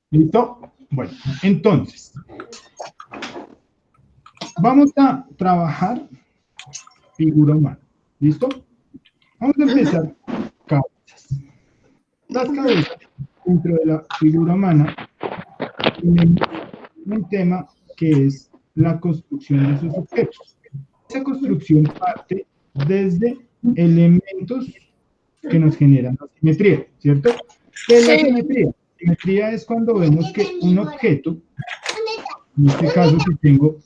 ¿Listo? Bueno, entonces, vamos a trabajar figura humana. ¿Listo? Vamos a empezar cabezas. Las cabezas dentro de la figura humana tienen un tema que es la construcción de sus objetos. Esa construcción parte desde elementos que nos generan la simetría, ¿cierto? ¿Qué es la simetría? La simetría es cuando vemos que un objeto, en este caso si tengo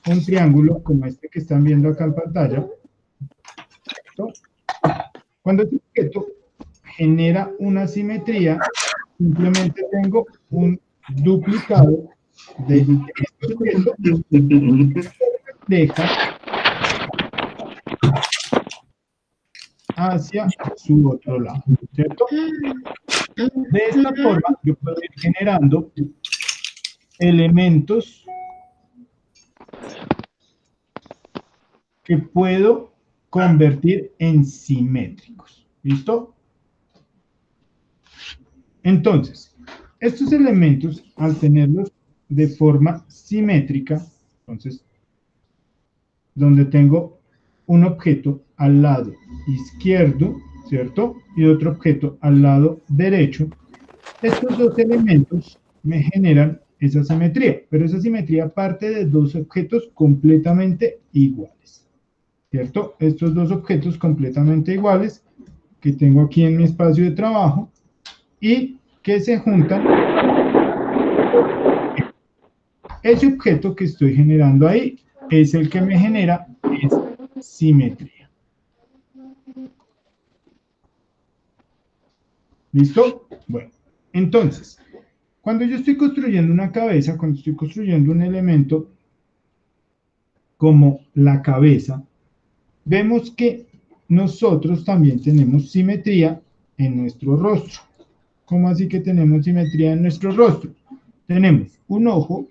un triángulo como este que están viendo acá en pantalla, ¿cierto? Cuando este objeto genera una simetría, simplemente tengo un duplicado de este objeto que refleja hacia su otro lado, ¿cierto? De esta forma, yo puedo ir generando elementos que puedo convertir en simétricos. ¿Listo? Entonces, estos elementos, al tenerlos de forma simétrica, entonces, donde tengo un objeto al lado izquierdo, ¿cierto? Y otro objeto al lado derecho, estos dos elementos me generan esa simetría, pero esa simetría parte de dos objetos completamente iguales, ¿cierto? Estos dos objetos completamente iguales que tengo aquí en mi espacio de trabajo y que se juntan. Ese objeto que estoy generando ahí es el que me genera esa simetría. ¿Listo? Bueno, entonces, cuando yo estoy construyendo una cabeza, cuando estoy construyendo un elemento como la cabeza, vemos que nosotros también tenemos simetría en nuestro rostro. ¿Cómo así que tenemos simetría en nuestro rostro? Tenemos un ojo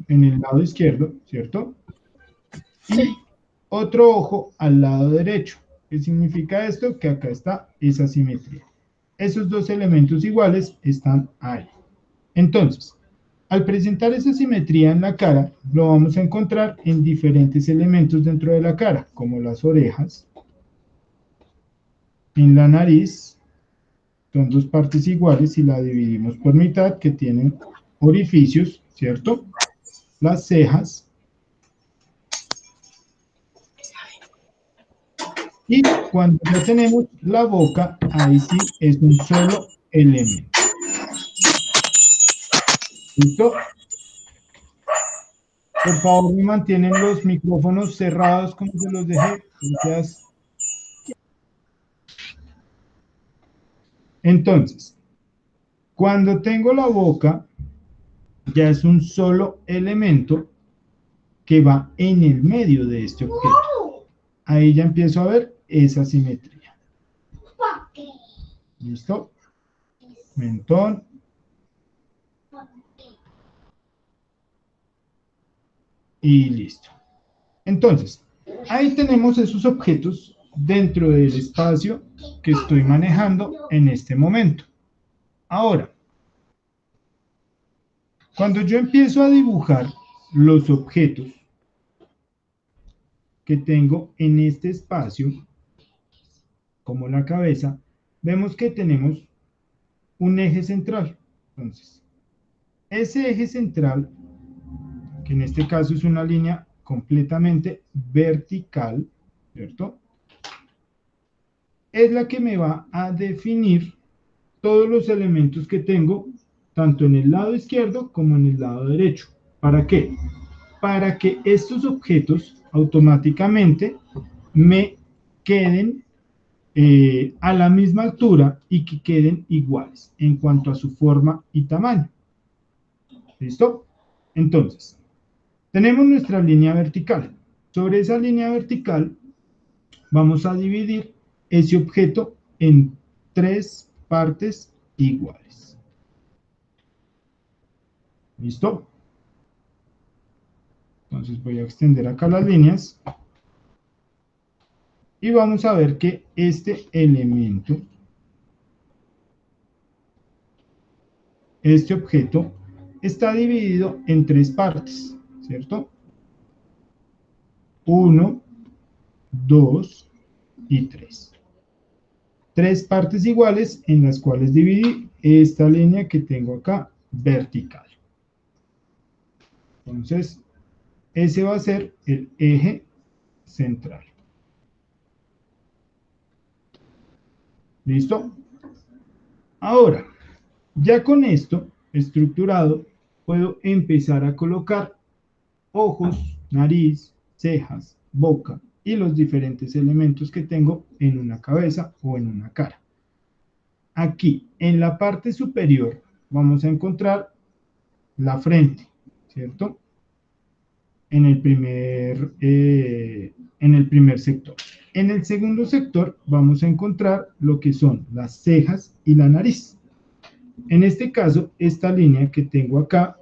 en el lado izquierdo, ¿cierto? Y otro ojo al lado derecho. ¿Qué significa esto? Que acá está esa simetría. Esos dos elementos iguales están ahí. Entonces, al presentar esa simetría en la cara, lo vamos a encontrar en diferentes elementos dentro de la cara, como las orejas, en la nariz, son dos partes iguales y la dividimos por mitad, que tienen orificios, ¿cierto? Las cejas. Y cuando ya tenemos la boca, ahí sí es un solo elemento. ¿Listo? Por favor, me mantienen los micrófonos cerrados como se los dejé. Gracias. Entonces, cuando tengo la boca, ya es un solo elemento que va en el medio de este objeto. Ahí ya empiezo a ver esa simetría. ¿Listo? Mentón. Y listo. Entonces, ahí tenemos esos objetos dentro del espacio que estoy manejando en este momento. Ahora, cuando yo empiezo a dibujar los objetos que tengo en este espacio, como la cabeza, vemos que tenemos un eje central. Entonces, ese eje central, que en este caso es una línea completamente vertical, ¿cierto? Es la que me va a definir todos los elementos que tengo, tanto en el lado izquierdo como en el lado derecho. ¿Para qué? Para que estos objetos automáticamente me queden a la misma altura y que queden iguales en cuanto a su forma y tamaño. ¿Listo? Entonces, tenemos nuestra línea vertical. Sobre esa línea vertical vamos a dividir ese objeto en tres partes iguales. ¿Listo? Entonces voy a extender acá las líneas y vamos a ver que este elemento, este objeto, está dividido en tres partes, ¿cierto? 1, 2 y 3. Tres partes iguales en las cuales dividí esta línea que tengo acá vertical. Entonces, ese va a ser el eje central. ¿Listo? Ahora, ya con esto estructurado, puedo empezar a colocar ojos, nariz, cejas, boca y los diferentes elementos que tengo en una cabeza o en una cara. Aquí, en la parte superior, vamos a encontrar la frente, ¿cierto? En el primer sector. En el segundo sector vamos a encontrar lo que son las cejas y la nariz. En este caso, esta línea que tengo acá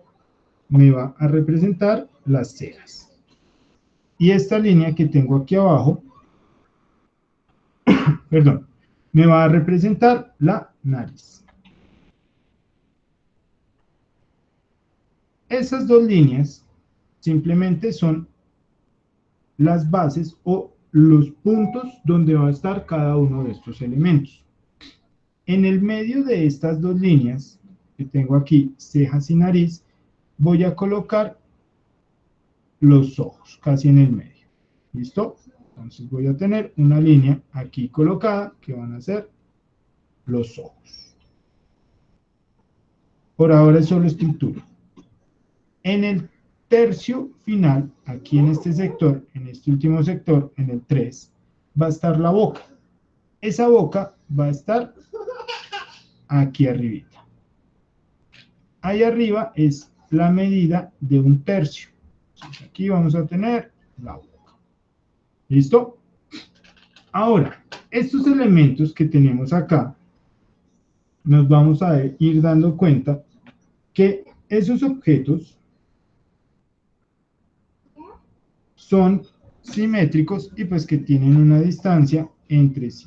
me va a representar las cejas. Y esta línea que tengo aquí abajo, perdón, me va a representar la nariz. Esas dos líneas simplemente son las bases o los puntos donde va a estar cada uno de estos elementos. En el medio de estas dos líneas, que tengo aquí, cejas y nariz, voy a colocar los ojos, casi en el medio. ¿Listo? Entonces voy a tener una línea aquí colocada, que van a ser los ojos. Por ahora es solo estructura. En el tercio final, aquí en este sector, en este último sector, en el 3, va a estar la boca. Esa boca va a estar aquí arribita. Ahí arriba es la medida de un tercio. Entonces aquí vamos a tener la boca. ¿Listo? Ahora, estos elementos que tenemos acá, nos vamos a ir dando cuenta que esos objetos son simétricos y pues que tienen una distancia entre sí.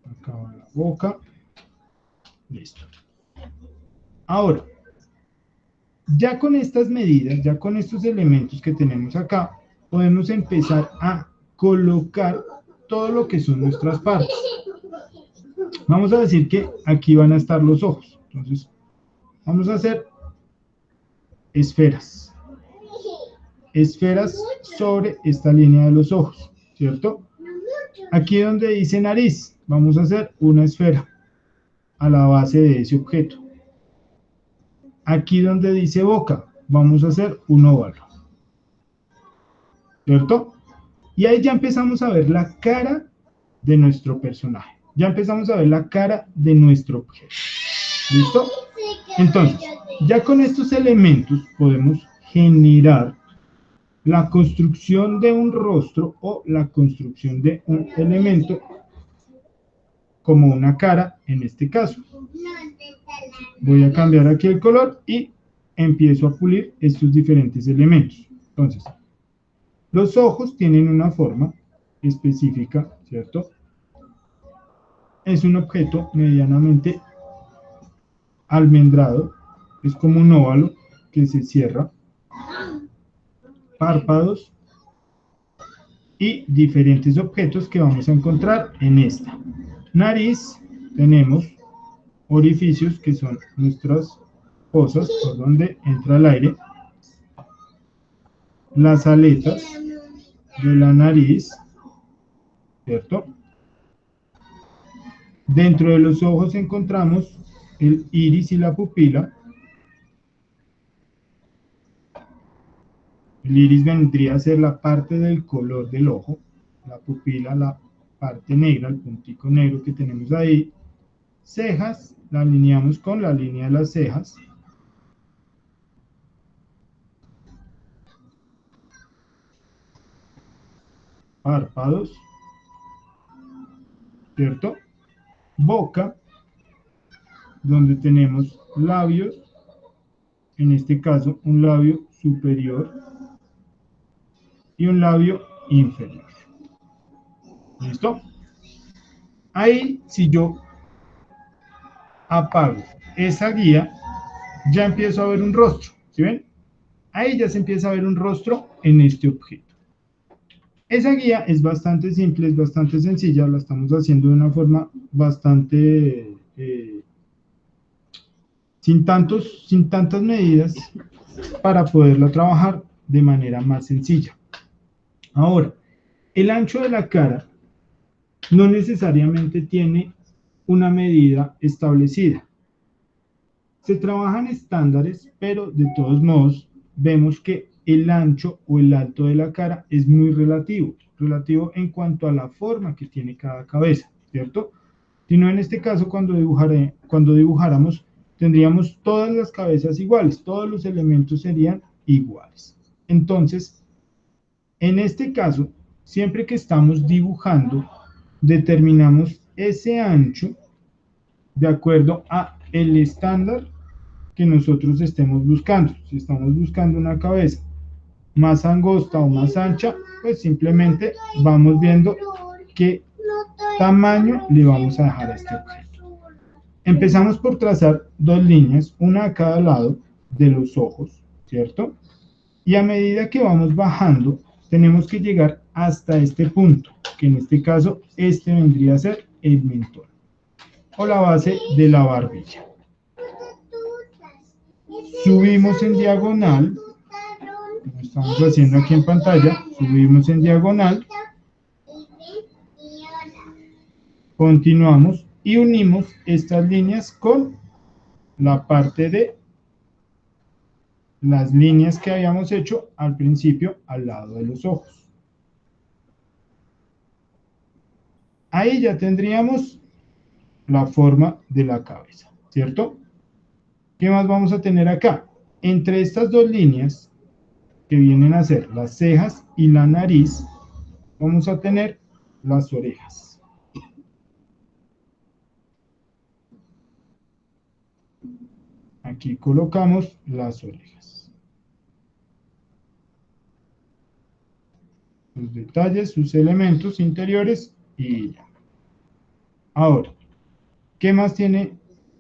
Acá va la boca. Listo. Ahora, ya con estas medidas, ya con estos elementos que tenemos acá, podemos empezar a colocar todo lo que son nuestras partes. Vamos a decir que aquí van a estar los ojos. Entonces, vamos a hacer esferas. Esferas sobre esta línea de los ojos, ¿cierto? Aquí donde dice nariz, vamos a hacer una esfera a la base de ese objeto. Aquí donde dice boca, vamos a hacer un óvalo, ¿cierto? Y ahí ya empezamos a ver la cara de nuestro personaje. Ya empezamos a ver la cara de nuestro objeto. ¿Listo? Entonces, ya con estos elementos podemos generar la construcción de un rostro o la construcción de un elemento como una cara en este caso. Voy a cambiar aquí el color y empiezo a pulir estos diferentes elementos. Entonces, los ojos tienen una forma específica, ¿cierto? Es un objeto medianamente almendrado, es como un óvalo que se cierra. Párpados y diferentes objetos que vamos a encontrar en esta. Nariz, tenemos orificios que son nuestras fosas por donde entra el aire. Las aletas de la nariz, ¿cierto? Dentro de los ojos encontramos el iris y la pupila. El iris vendría a ser la parte del color del ojo, la pupila, la parte negra, el puntico negro que tenemos ahí. Cejas, la alineamos con la línea de las cejas. Párpados, ¿cierto? Boca, donde tenemos labios, en este caso un labio superior y un labio inferior. ¿Listo? Ahí, si yo apago esa guía, ya empiezo a ver un rostro. ¿Sí ven? Ahí ya se empieza a ver un rostro en este objeto. Esa guía es bastante simple, es bastante sencilla, la estamos haciendo de una forma bastante sin tantas medidas para poderla trabajar de manera más sencilla. Ahora, el ancho de la cara no necesariamente tiene una medida establecida. Se trabajan estándares, pero de todos modos vemos que el ancho o el alto de la cara es muy relativo en cuanto a la forma que tiene cada cabeza, ¿cierto? Si no, en este caso, cuando dibujáramos, tendríamos todas las cabezas iguales, todos los elementos serían iguales. Entonces, en este caso, siempre que estamos dibujando, determinamos ese ancho de acuerdo a el estándar que nosotros estemos buscando. Si estamos buscando una cabeza más angosta o más ancha, pues simplemente vamos viendo qué tamaño le vamos a dejar a este objeto. Empezamos por trazar dos líneas, una a cada lado de los ojos, ¿cierto? Y a medida que vamos bajando, tenemos que llegar hasta este punto, que en este caso, este vendría a ser el mentón, o la base de la barbilla. Subimos en diagonal, como estamos haciendo aquí en pantalla, subimos en diagonal, continuamos y unimos estas líneas con la parte de las líneas que habíamos hecho al principio al lado de los ojos. Ahí ya tendríamos la forma de la cabeza, ¿cierto? ¿Qué más vamos a tener acá? Entre estas dos líneas, que vienen a ser las cejas y la nariz, vamos a tener las orejas. Aquí colocamos las orejas. Sus detalles, sus elementos interiores y ya. Ahora, ¿qué más tiene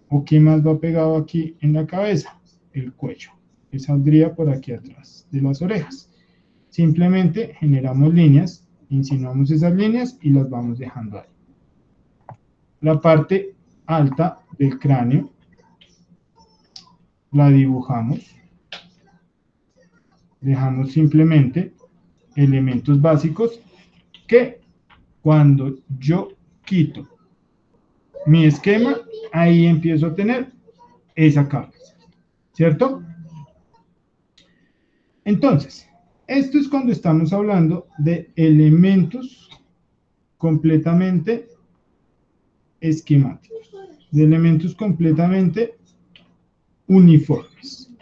o qué más va pegado aquí en la cabeza? El cuello, que saldría por aquí atrás de las orejas. Simplemente generamos líneas, insinuamos esas líneas y las vamos dejando ahí. La parte alta del cráneo la dibujamos. Dejamos simplemente elementos básicos que cuando yo quito mi esquema, ahí empiezo a tener esa cabeza, ¿cierto? Entonces, esto es cuando estamos hablando de elementos completamente esquemáticos, de elementos completamente uniformes.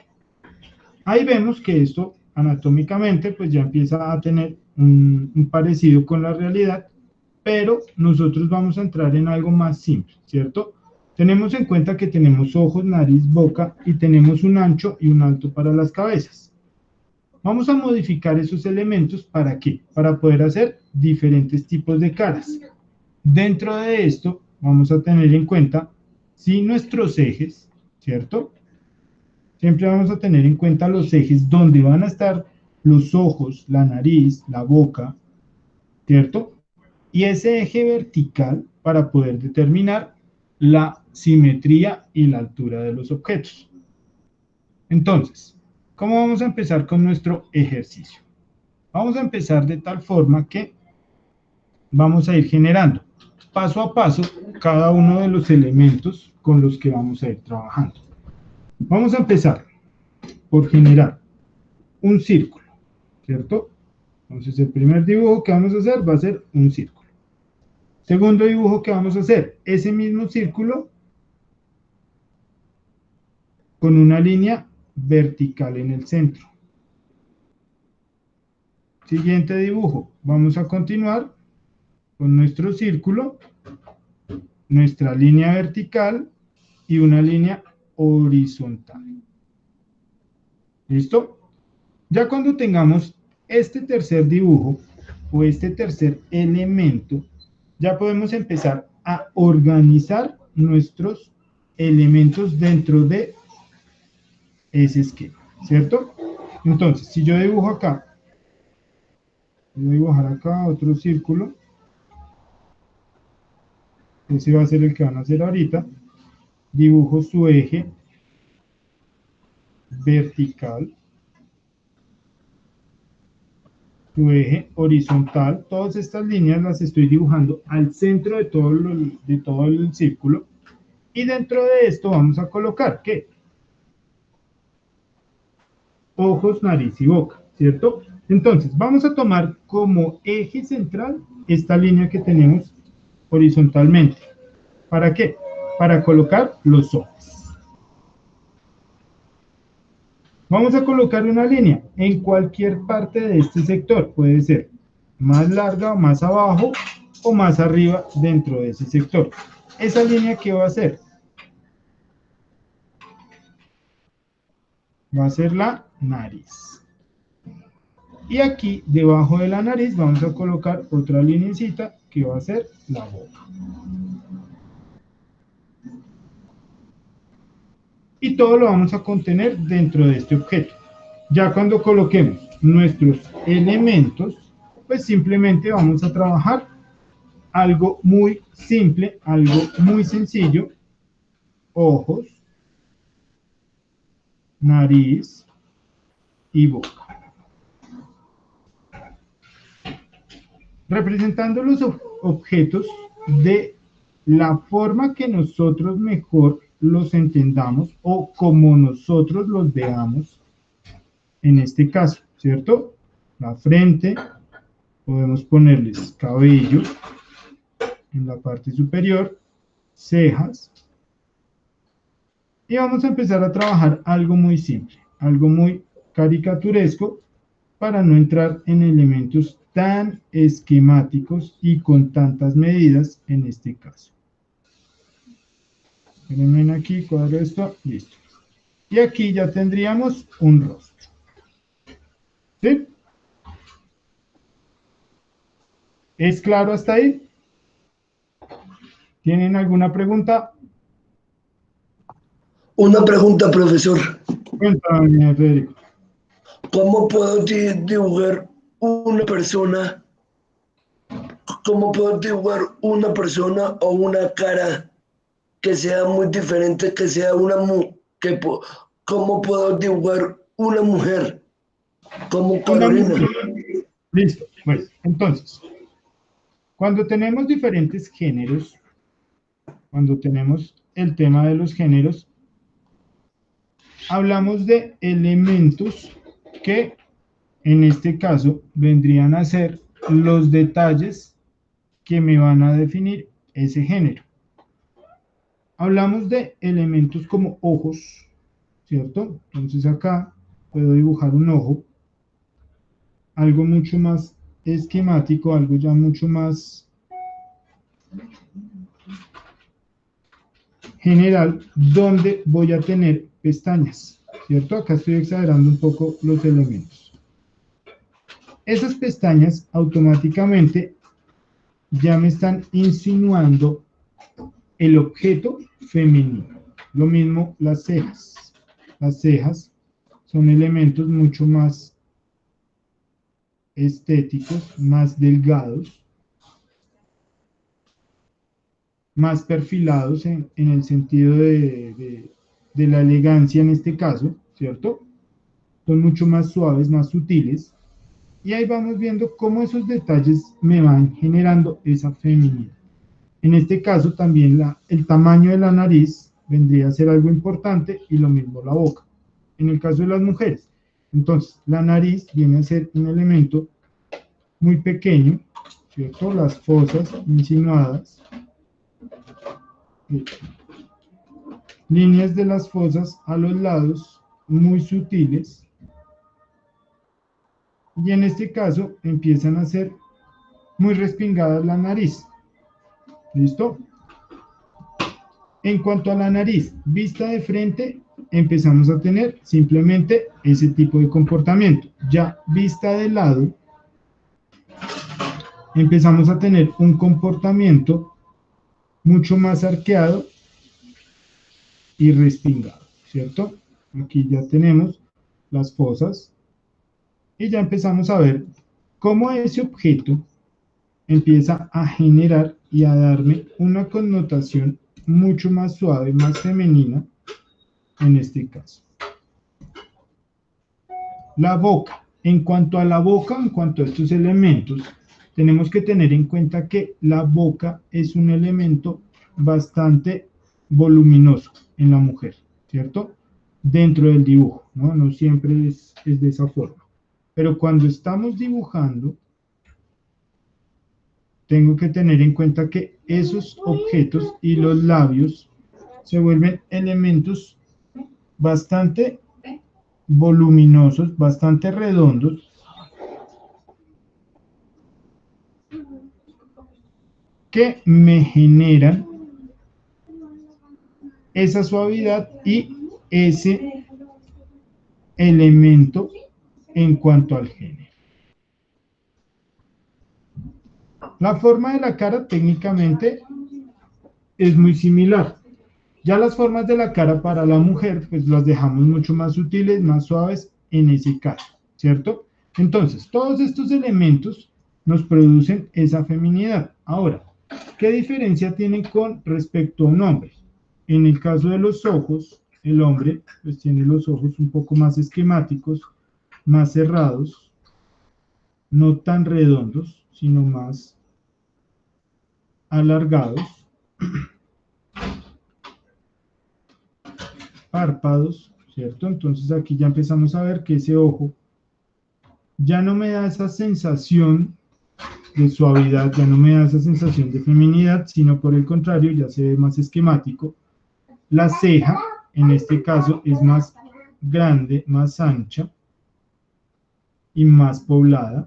Ahí vemos que esto anatómicamente pues ya empieza a tener un parecido con la realidad, pero nosotros vamos a entrar en algo más simple, ¿cierto? Tenemos en cuenta que tenemos ojos, nariz, boca y tenemos un ancho y un alto para las cabezas. Vamos a modificar esos elementos, ¿para qué? Para poder hacer diferentes tipos de caras. Dentro de esto vamos a tener en cuenta si nuestros ejes, ¿cierto? Siempre vamos a tener en cuenta los ejes donde van a estar los ojos, la nariz, la boca, ¿cierto? Y ese eje vertical para poder determinar la simetría y la altura de los objetos. Entonces, ¿cómo vamos a empezar con nuestro ejercicio? Vamos a empezar de tal forma que vamos a ir generando paso a paso cada uno de los elementos con los que vamos a ir trabajando. Vamos a empezar por generar un círculo, ¿cierto? Entonces el primer dibujo que vamos a hacer va a ser un círculo. Segundo dibujo que vamos a hacer, ese mismo círculo con una línea vertical en el centro. Siguiente dibujo, vamos a continuar con nuestro círculo, nuestra línea vertical y una línea horizontal. ¿Listo? Ya cuando tengamos este tercer dibujo o este tercer elemento, ya podemos empezar a organizar nuestros elementos dentro de ese esquema, ¿cierto? Entonces, si yo dibujo acá, voy a dibujar acá otro círculo, ese va a ser el que van a hacer ahorita, dibujo su eje vertical, su eje horizontal, todas estas líneas las estoy dibujando al centro de todo el círculo, y dentro de esto vamos a colocar, ¿qué? Ojos, nariz y boca, ¿cierto? Entonces, vamos a tomar como eje central esta línea que tenemos horizontalmente. ¿Para qué? Para colocar los ojos. Vamos a colocar una línea en cualquier parte de este sector. Puede ser más larga, más abajo o más arriba dentro de ese sector. ¿Esa línea qué va a hacer? Va a ser la nariz. Y aquí, debajo de la nariz, vamos a colocar otra linecita que va a ser la boca. Y todo lo vamos a contener dentro de este objeto. Ya cuando coloquemos nuestros elementos, pues simplemente vamos a trabajar algo muy simple, algo muy sencillo. Ojos, nariz y boca. Representando los objetos de la forma que nosotros mejor los entendamos o como nosotros los veamos en este caso, ¿cierto? La frente, podemos ponerles cabello en la parte superior, cejas, y vamos a empezar a trabajar algo muy simple, algo muy caricaturesco para no entrar en elementos tan esquemáticos y con tantas medidas en este caso. Miren aquí, cuadro esto, listo. Y aquí ya tendríamos un rostro. ¿Sí? ¿Es claro hasta ahí? ¿Tienen alguna pregunta? Una pregunta, profesor. Cuéntame, Federico. ¿Cómo puedo dibujar una persona? ¿Cómo puedo dibujar una persona o una cara que sea muy diferente, que sea una ¿cómo puedo dibujar una mujer como Una Carolina? mujer. Listo. Bueno, entonces, cuando tenemos diferentes géneros, cuando tenemos el tema de los géneros, hablamos de elementos que en este caso vendrían a ser los detalles que me van a definir ese género. Hablamos de elementos como ojos, ¿cierto? Entonces acá puedo dibujar un ojo, algo mucho más esquemático, algo ya mucho más general, donde voy a tener pestañas, ¿cierto? Acá estoy exagerando un poco los elementos. Esas pestañas automáticamente ya me están insinuando el objeto femenino. Lo mismo las cejas. Las cejas son elementos mucho más estéticos, más delgados, más perfilados en el sentido de la elegancia en este caso, ¿cierto? Son mucho más suaves, más sutiles. Y ahí vamos viendo cómo esos detalles me van generando esa feminidad. En este caso también el tamaño de la nariz vendría a ser algo importante y lo mismo la boca. En el caso de las mujeres, entonces la nariz viene a ser un elemento muy pequeño, ¿cierto? Las fosas insinuadas, líneas de las fosas a los lados muy sutiles, y en este caso empiezan a ser muy respingadas la nariz. ¿Listo? En cuanto a la nariz, vista de frente, empezamos a tener simplemente ese tipo de comportamiento. Ya vista de lado, empezamos a tener un comportamiento mucho más arqueado y respingado, ¿cierto? Aquí ya tenemos las fosas y ya empezamos a ver cómo ese objeto empieza a generar y a darme una connotación mucho más suave, más femenina en este caso. La boca. En cuanto a la boca, en cuanto a estos elementos, tenemos que tener en cuenta que la boca es un elemento bastante voluminoso en la mujer, ¿cierto? Dentro del dibujo, ¿no? No siempre es de esa forma. Pero cuando estamos dibujando, tengo que tener en cuenta que esos objetos y los labios se vuelven elementos bastante voluminosos, bastante redondos, que me generan esa suavidad y ese elemento en cuanto al género. La forma de la cara técnicamente es muy similar. Ya las formas de la cara para la mujer, pues las dejamos mucho más sutiles, más suaves en ese caso, ¿cierto? Entonces, todos estos elementos nos producen esa feminidad. Ahora, ¿qué diferencia tienen con respecto a un hombre? En el caso de los ojos, el hombre pues tiene los ojos un poco más esquemáticos, más cerrados, no tan redondos, sino más alargados, párpados, ¿cierto? Entonces aquí ya empezamos a ver que ese ojo ya no me da esa sensación de suavidad, ya no me da esa sensación de feminidad, sino por el contrario, ya se ve más esquemático. La ceja, en este caso, es más grande, más ancha y más poblada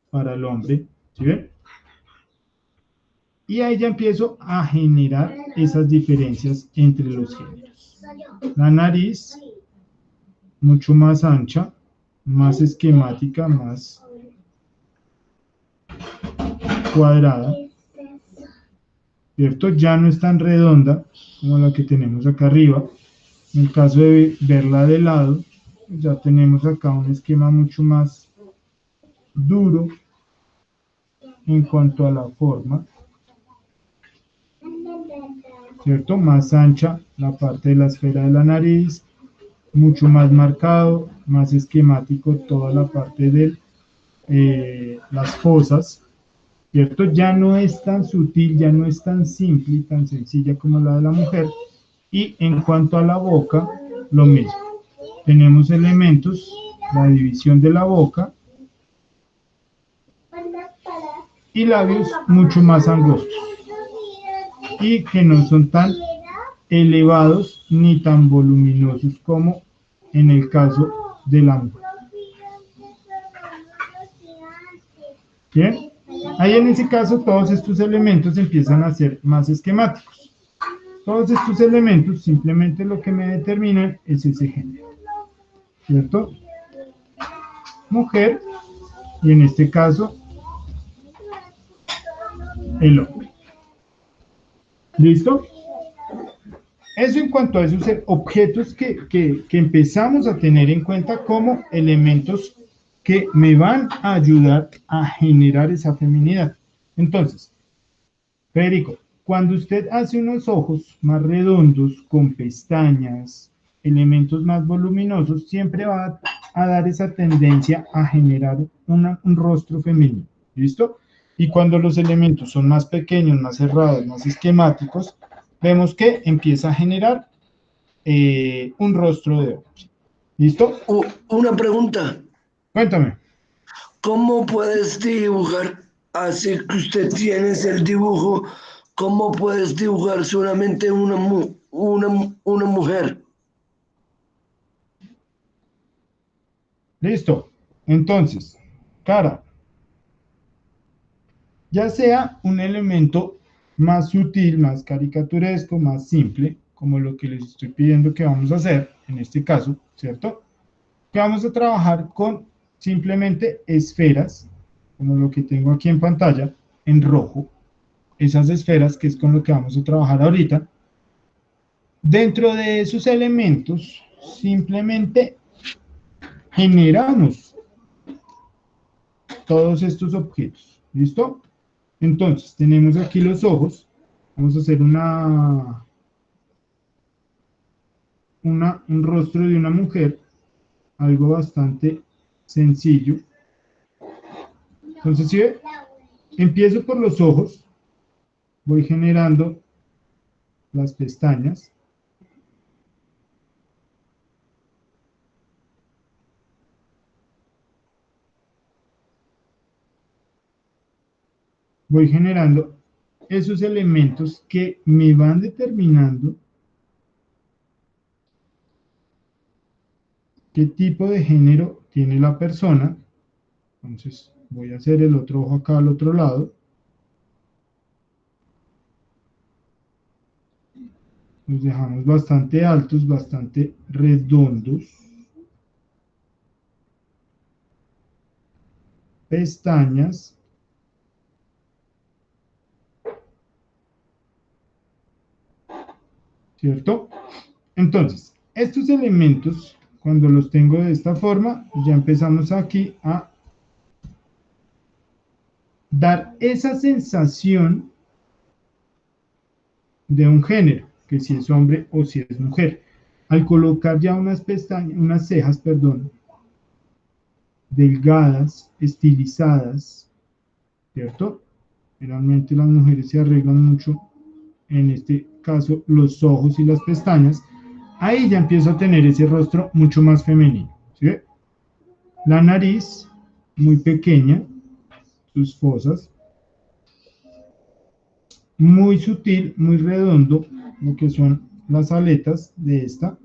para el hombre, ¿sí ven? Y ahí ya empiezo a generar esas diferencias entre los géneros. La nariz, mucho más ancha, más esquemática, más cuadrada, ¿cierto? Ya no es tan redonda como la que tenemos acá arriba. En el caso de verla de lado, ya tenemos acá un esquema mucho más duro en cuanto a la forma, ¿cierto? Más ancha la parte de la esfera de la nariz, mucho más marcado, más esquemático toda la parte de las fosas, ¿cierto? Ya no es tan sutil, ya no es tan simple y tan sencilla como la de la mujer. Y en cuanto a la boca, lo mismo. Tenemos elementos, la división de la boca y labios mucho más angostos y que no son tan elevados ni tan voluminosos como en el caso de la mujer. ¿Bien? Ahí en ese caso todos estos elementos empiezan a ser más esquemáticos. Todos estos elementos simplemente lo que me determinan es ese género, ¿cierto? Mujer, y en este caso, el hombre. ¿Listo? Eso en cuanto a esos objetos que empezamos a tener en cuenta como elementos que me van a ayudar a generar esa feminidad. Entonces, Federico, cuando usted hace unos ojos más redondos, con pestañas, elementos más voluminosos, siempre va a dar esa tendencia a generar un rostro femenino. ¿Listo? Y cuando los elementos son más pequeños, más cerrados, más esquemáticos, vemos que empieza a generar un rostro de hombre. ¿Listo? Una pregunta. Cuéntame. ¿Cómo puedes dibujar, así que usted tiene el dibujo, cómo puedes dibujar solamente una mujer? Listo. Entonces, cara. Ya sea un elemento más sutil, más caricaturesco, más simple, como lo que les estoy pidiendo que vamos a hacer, en este caso, ¿cierto? Que vamos a trabajar con simplemente esferas, como lo que tengo aquí en pantalla, en rojo, esas esferas que es con lo que vamos a trabajar ahorita. Dentro de esos elementos, simplemente generamos todos estos objetos, ¿listo? Entonces, tenemos aquí los ojos, vamos a hacer un rostro de una mujer, algo bastante sencillo. Entonces, si ¿sí ve? Empiezo por los ojos, voy generando las pestañas. Voy generando esos elementos que me van determinando qué tipo de género tiene la persona. Entonces voy a hacer el otro ojo acá al otro lado. Los dejamos bastante altos, bastante redondos. Pestañas. ¿Cierto? Entonces, estos elementos, cuando los tengo de esta forma, ya empezamos aquí a dar esa sensación de un género, que si es hombre o si es mujer. Al colocar ya unas pestañas, unas cejas, perdón, delgadas, estilizadas, ¿cierto? Generalmente las mujeres se arreglan mucho, en este caso, los ojos y las pestañas. Ahí ya empiezo a tener ese rostro mucho más femenino, ¿sí? La nariz, muy pequeña, sus fosas, muy sutil, muy redondo, lo que son las aletas de esta.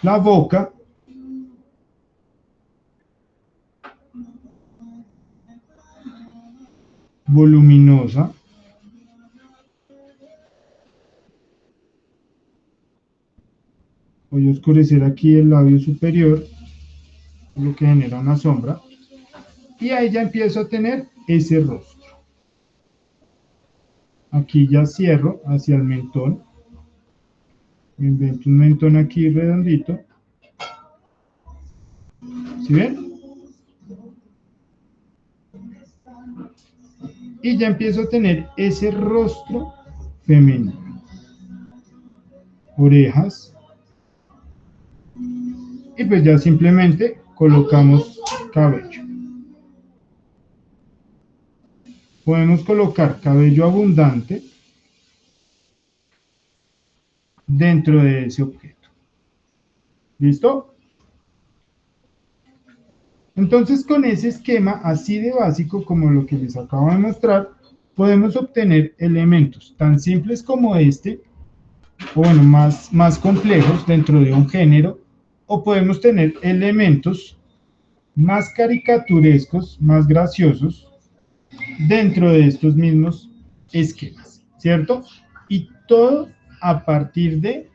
La boca, voluminosa. Voy a oscurecer aquí el labio superior, lo que genera una sombra. Y ahí ya empiezo a tener ese rostro. Aquí ya cierro hacia el mentón. Me invento un mentón aquí redondito. ¿Sí ven? Y ya empiezo a tener ese rostro femenino. Orejas. Y pues ya simplemente colocamos cabello. Podemos colocar cabello abundante dentro de ese objeto. ¿Listo? Entonces, con ese esquema así de básico como lo que les acabo de mostrar, podemos obtener elementos tan simples como este, o bueno, más complejos dentro de un género, o podemos tener elementos más caricaturescos, más graciosos, dentro de estos mismos esquemas, ¿cierto? Y todo a partir de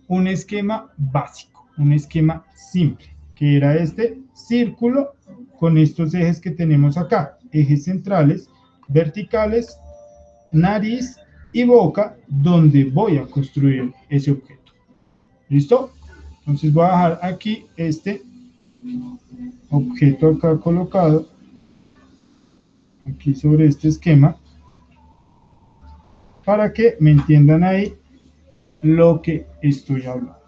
un esquema básico, un esquema simple, que era este círculo con estos ejes que tenemos acá, ejes centrales, verticales, nariz y boca, donde voy a construir ese objeto. ¿Listo? Entonces voy a dejar aquí este objeto acá colocado, aquí sobre este esquema, para que me entiendan ahí lo que estoy hablando.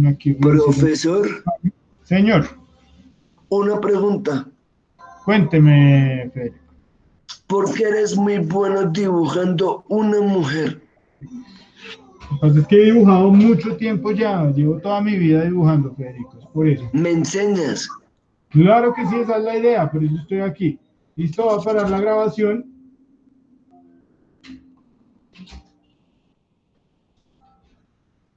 Aquí Profesor, señor, una pregunta. cuénteme, Federico. ¿Por qué eres muy bueno dibujando una mujer? Lo que pasa es que he dibujado mucho tiempo ya, llevo toda mi vida dibujando, Federico, es por eso. ¿Me enseñas? Claro que sí, esa es la idea, por eso estoy aquí. Listo, va a parar la grabación